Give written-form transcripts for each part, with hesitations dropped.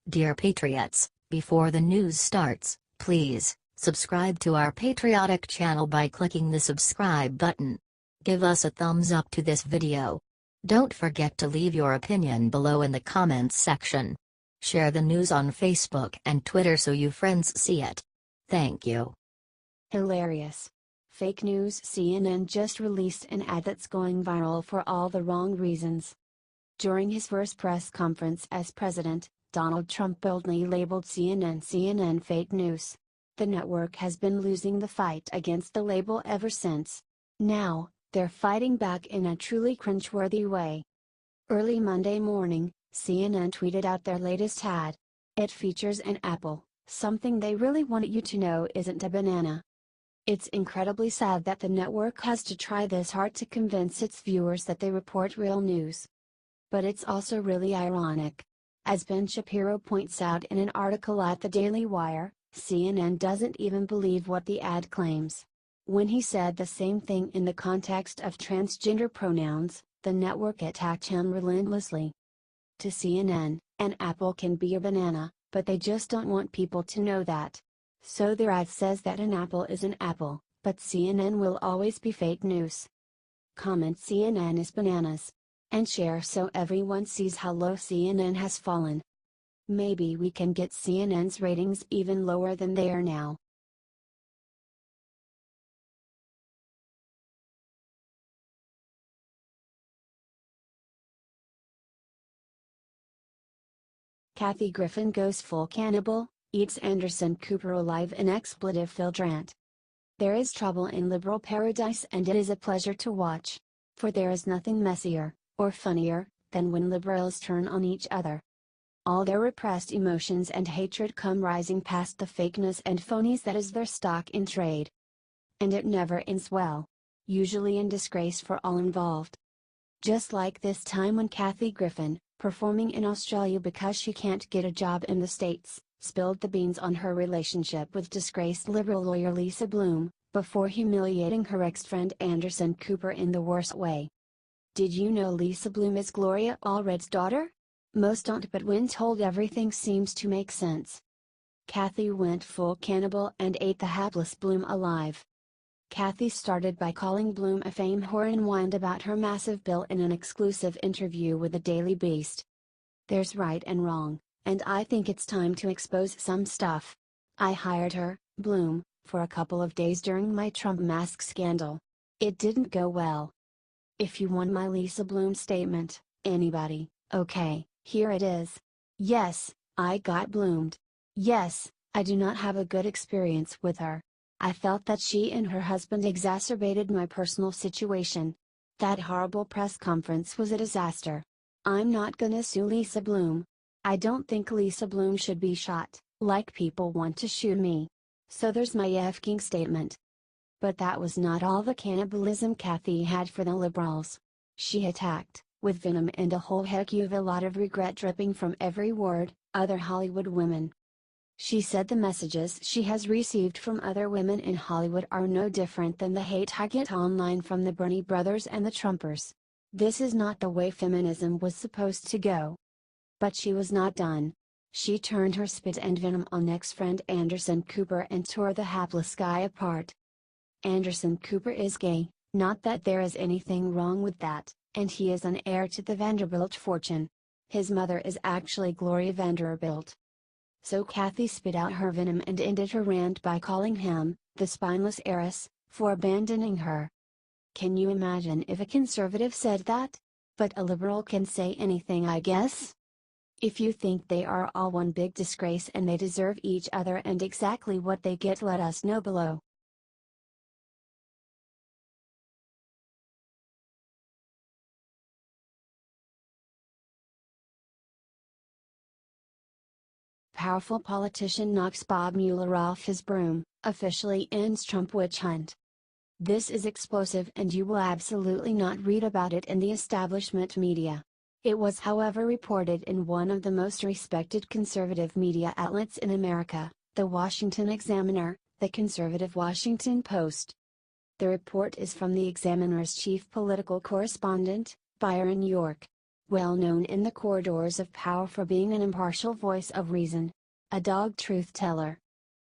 Dear Patriots, before the news starts, please subscribe to our patriotic channel by clicking the subscribe button. Give us a thumbs up to this video. Don't forget to leave your opinion below in the comments section. Share the news on Facebook and Twitter so you friends see it. Thank you. Hilarious. Fake news. CNN just released an ad that's going viral for all the wrong reasons. During his first press conference as president, Donald Trump boldly labeled CNN fake news. The network has been losing the fight against the label ever since. Now, they're fighting back in a truly cringe-worthy way. Early Monday morning, CNN tweeted out their latest ad. It features an apple. Something they really want you to know isn't a banana. It's incredibly sad that the network has to try this hard to convince its viewers that they report real news. But it's also really ironic. As Ben Shapiro points out in an article at the Daily Wire, CNN doesn't even believe what the ad claims. When he said the same thing in the context of transgender pronouns, the network attacked him relentlessly. To CNN, an apple can be a banana, but they just don't want people to know that. So their ad says that an apple is an apple, but CNN will always be fake news. Comment CNN is bananas. And share so everyone sees how low CNN has fallen. Maybe we can get CNN's ratings even lower than they are now. Kathy Griffin goes full cannibal, eats Anderson Cooper alive in expletive-filled rant. There is trouble in liberal paradise, and it is a pleasure to watch. For there is nothing messier, or funnier, than when liberals turn on each other. All their repressed emotions and hatred come rising past the fakeness and phonies that is their stock in trade. And it never ends well. Usually in disgrace for all involved. Just like this time when Kathy Griffin, performing in Australia because she can't get a job in the States, spilled the beans on her relationship with disgraced liberal lawyer Lisa Bloom, before humiliating her ex-friend Anderson Cooper in the worst way. Did you know Lisa Bloom is Gloria Allred's daughter? Most don't, but when told everything seems to make sense. Kathy went full cannibal and ate the hapless Bloom alive. Kathy started by calling Bloom a fame whore and whined about her massive bill in an exclusive interview with the Daily Beast. There's right and wrong, and I think it's time to expose some stuff. I hired her, Bloom, for a couple of days during my Trump mask scandal. It didn't go well. If you want my Lisa Bloom statement, anybody, okay, here it is. Yes, I got bloomed. Yes, I do not have a good experience with her. I felt that she and her husband exacerbated my personal situation. That horrible press conference was a disaster. I'm not gonna sue Lisa Bloom. I don't think Lisa Bloom should be shot, like people want to shoot me. So there's my effing statement. But that was not all the cannibalism Kathy had for the liberals. She attacked, with venom and a whole heck of a lot of regret dripping from every word, other Hollywood women. She said the messages she has received from other women in Hollywood are no different than the hate I get online from the Bernie brothers and the Trumpers. This is not the way feminism was supposed to go. But she was not done. She turned her spit and venom on ex-friend Anderson Cooper and tore the hapless guy apart. Anderson Cooper is gay, not that there is anything wrong with that, and he is an heir to the Vanderbilt fortune. His mother is actually Gloria Vanderbilt. So Kathy spit out her venom and ended her rant by calling him, the spineless heiress, for abandoning her. Can you imagine if a conservative said that? But a liberal can say anything, I guess? If you think they are all one big disgrace and they deserve each other and exactly what they get, let us know below. Powerful politician knocks Bob Mueller off his broom, officially ends Trump witch hunt. This is explosive and you will absolutely not read about it in the establishment media. It was however reported in one of the most respected conservative media outlets in America, the Washington Examiner, the conservative Washington Post. The report is from the Examiner's chief political correspondent, Byron York. well known in the corridors of power for being an impartial voice of reason. A dog truth teller.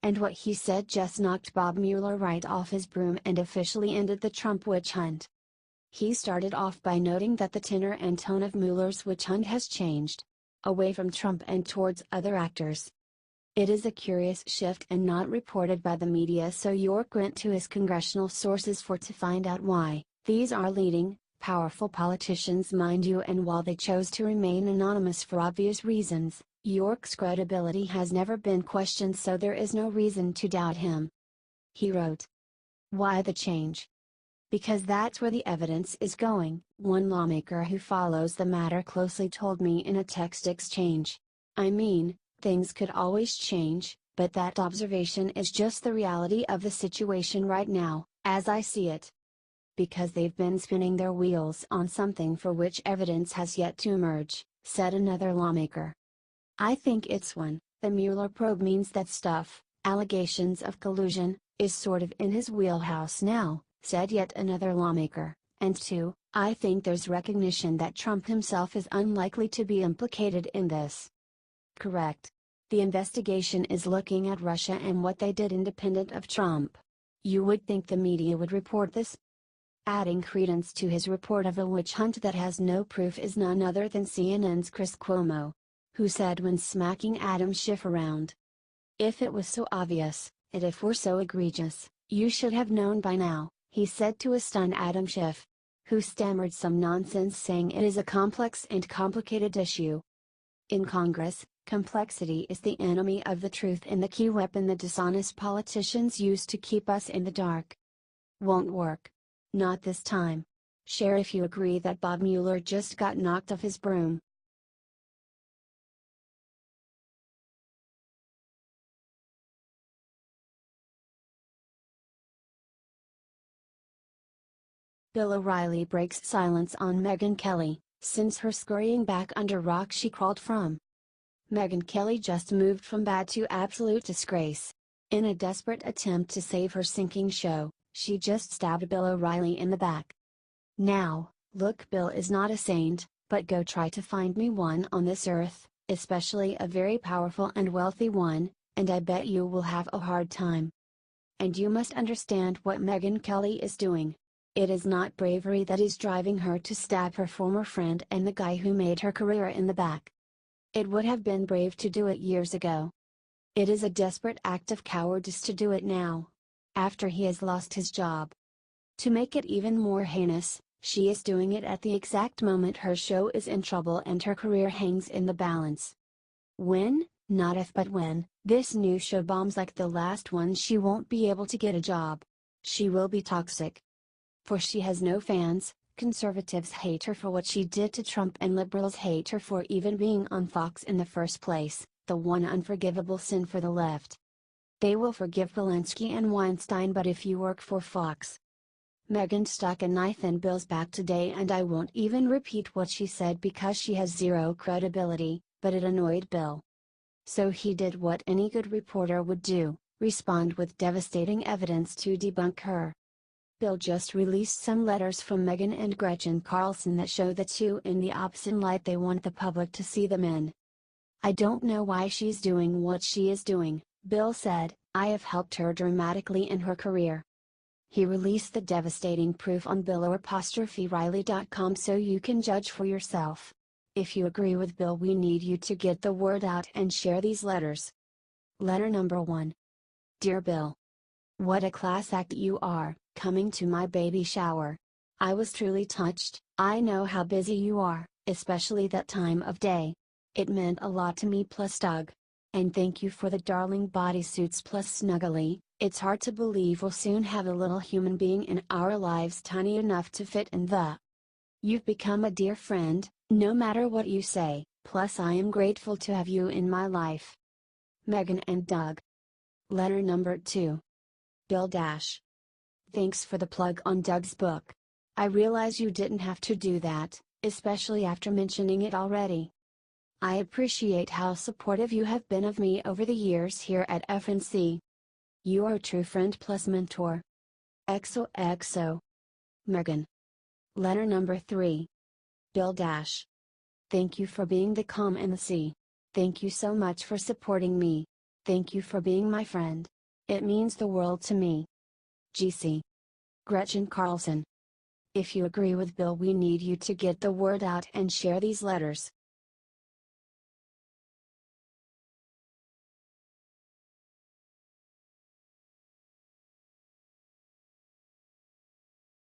And what he said just knocked Bob Mueller right off his broom and officially ended the Trump witch hunt. He started off by noting that the tenor and tone of Mueller's witch hunt has changed, away from Trump and towards other actors. It is a curious shift and not reported by the media, so York went to his congressional sources to find out why. These are leading, powerful politicians, mind you, and while they chose to remain anonymous for obvious reasons, York's credibility has never been questioned, so there is no reason to doubt him. He wrote, "Why the change? Because that's where the evidence is going," one lawmaker who follows the matter closely told me in a text exchange. "I mean, things could always change, but that observation is just the reality of the situation right now, as I see it. Because they've been spinning their wheels on something for which evidence has yet to emerge," said another lawmaker. "I think it's one, the Mueller probe means that stuff, allegations of collusion, is sort of in his wheelhouse now," said yet another lawmaker, "and two, I think there's recognition that Trump himself is unlikely to be implicated in this." Correct. The investigation is looking at Russia and what they did independent of Trump. You would think the media would report this? Adding credence to his report of a witch hunt that has no proof is none other than CNN's Chris Cuomo, who said when smacking Adam Schiff around, "If it was so obvious, and if we're so egregious, you should have known by now," he said to a stunned Adam Schiff, who stammered some nonsense saying it is a complex and complicated issue. In Congress, complexity is the enemy of the truth and the key weapon the dishonest politicians use to keep us in the dark. Won't work. Not this time. Share if you agree that Bob Mueller just got knocked off his broom. Bill O'Reilly breaks silence on Megyn Kelly. Since her scurrying back under rock she crawled from. Megyn Kelly just moved from bad to absolute disgrace. In a desperate attempt to save her sinking show, she just stabbed Bill O'Reilly in the back. Now, look, Bill is not a saint, but go try to find me one on this earth, especially a very powerful and wealthy one, and I bet you will have a hard time. And you must understand what Megyn Kelly is doing. It is not bravery that is driving her to stab her former friend and the guy who made her career in the back. It would have been brave to do it years ago. It is a desperate act of cowardice to do it now, after he has lost his job. To make it even more heinous, she is doing it at the exact moment her show is in trouble and her career hangs in the balance. When, not if but when, this new show bombs like the last one, she won't be able to get a job. She will be toxic. For she has no fans. Conservatives hate her for what she did to Trump and liberals hate her for even being on Fox in the first place, the one unforgivable sin for the left. They will forgive Polanski and Weinstein, but if you work for Fox. Megyn stuck a knife in Bill's back today, and I won't even repeat what she said because she has zero credibility, but it annoyed Bill. So he did what any good reporter would do, respond with devastating evidence to debunk her. Bill just released some letters from Megyn and Gretchen Carlson that show the two in the opposite light they want the public to see them in. "I don't know why she's doing what she is doing," Bill said. "I have helped her dramatically in her career." He released the devastating proof on BillO'Reilly.com so you can judge for yourself. If you agree with Bill, we need you to get the word out and share these letters. Letter number 1. Dear Bill. What a class act you are, coming to my baby shower. I was truly touched. I know how busy you are, especially that time of day. It meant a lot to me plus Doug. And thank you for the darling bodysuits plus Snuggly. It's hard to believe we'll soon have a little human being in our lives tiny enough to fit in the. You've become a dear friend, no matter what you say, plus I am grateful to have you in my life. Megyn and Doug. Letter number 2. Bill Dash. Thanks for the plug on Doug's book. I realize you didn't have to do that, especially after mentioning it already. I appreciate how supportive you have been of me over the years here at FNC. You are a true friend plus mentor. XOXO. Megyn. Letter number 3. Bill Dash. Thank you for being the calm in the sea. Thank you so much for supporting me. Thank you for being my friend. It means the world to me. GC. Gretchen Carlson. If you agree with Bill, we need you to get the word out and share these letters.